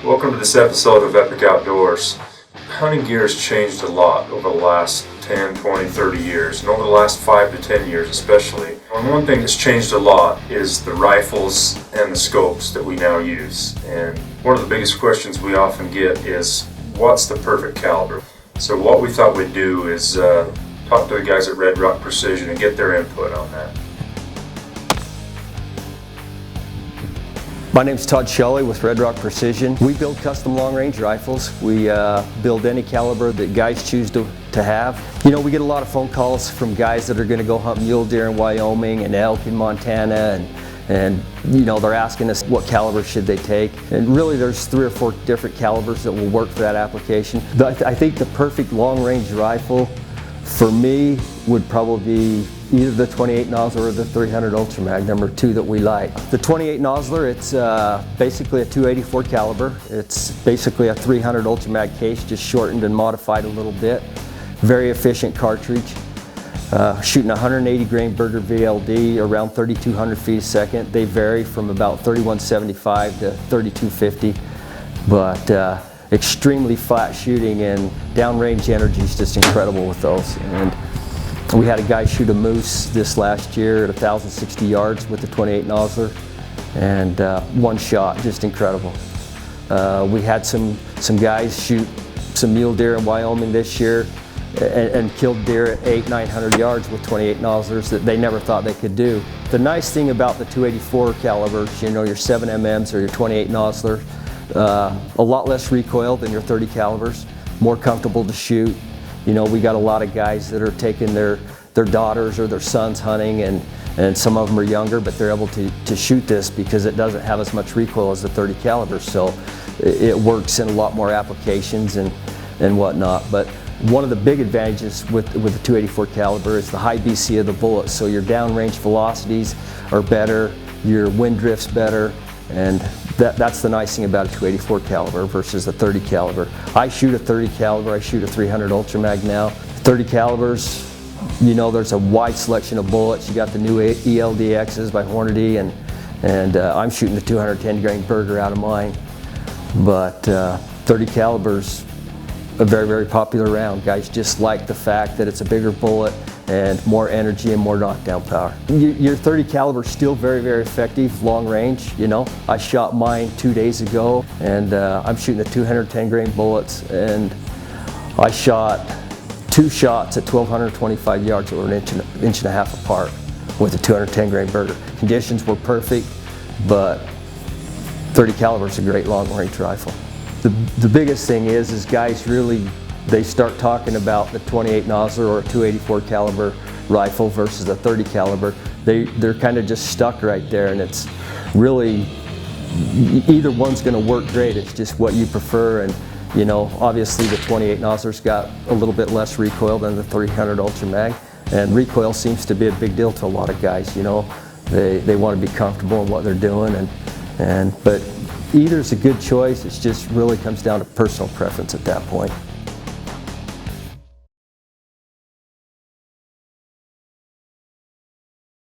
Welcome to this episode of Epic Outdoors. Hunting gear has changed a lot over the last 10, 20, 30 years, and over the last 5 to 10 years especially. And one thing that's changed a lot is the rifles and the scopes that we now use. And one of the biggest questions we often get is, what's the perfect caliber? So what we thought we'd do is talk to the guys at RedRock Precision and get their input on that. My name's Todd with RedRock Precision. We build custom long-range rifles. We build any caliber that guys choose to have. You know, we get a lot of phone calls from guys that are going to go hunt mule deer in Wyoming and elk in Montana, and you know, they're asking us what caliber should they take. And really there's 3 or 4 different calibers that will work for that application. I think the perfect long-range rifle for me would probably be either the 28 nozzler or the 300 Ultra Magnum, or 2 that we like. The 28 nozzler, it's basically a 284 caliber. It's basically a 300 Ultra Mag case, just shortened and modified a little bit. Very efficient cartridge. Shooting 180 grain Berger VLD, around 3,200 feet a second. They vary from about 3175 to 3250, but extremely flat shooting, and downrange energy is just incredible with those. And we had a guy shoot a moose this last year at 1,060 yards with the 28 nozzler, and one shot, just incredible. We had some guys shoot some mule deer in Wyoming this year and killed deer at 800-900 yards with 28 nozzlers that they never thought they could do. The nice thing about the 284 calibers, you know, your 7mm or your 28 nozzler, a lot less recoil than your 30 calibers, more comfortable to shoot. You know, we got a lot of guys that are taking their daughters or their sons hunting, and some of them are younger, but they're able to shoot this because it doesn't have as much recoil as the 30 caliber, so it works in a lot more applications and whatnot. But one of the big advantages with the 284 caliber is the high BC of the bullet, so your downrange velocities are better, your wind drift's better, and that's the nice thing about a 284 caliber versus a 30 caliber. I shoot a 30 caliber, I shoot a 300 Ultra Mag now. 30 calibers, you know, there's a wide selection of bullets. You got the new ELDXs by Hornady, and I'm shooting the 210 grain Berger out of mine. But 30 calibers, a very, very popular round. Guys just like the fact that it's a bigger bullet and more energy and more knockdown power. Your 30 caliber is still very, very effective long range. You know, I shot mine 2 days ago, and I'm shooting the 210 grain bullets, and I shot 2 shots at 1,225 yards that were an inch and a half apart with the 210 grain Berger. Conditions were perfect, but 30 caliber is a great long range rifle. The biggest thing is guys really, they start talking about the 28 nozzler or a 284 caliber rifle versus a 30 caliber. They're kind of just stuck right there, and it's really, either one's going to work great. It's just what you prefer. And you know, obviously the 28 nozzler's got a little bit less recoil than the 300 Ultra Mag, and recoil seems to be a big deal to a lot of guys. You know, they want to be comfortable in what they're doing, but either's a good choice. It just really comes down to personal preference at that point.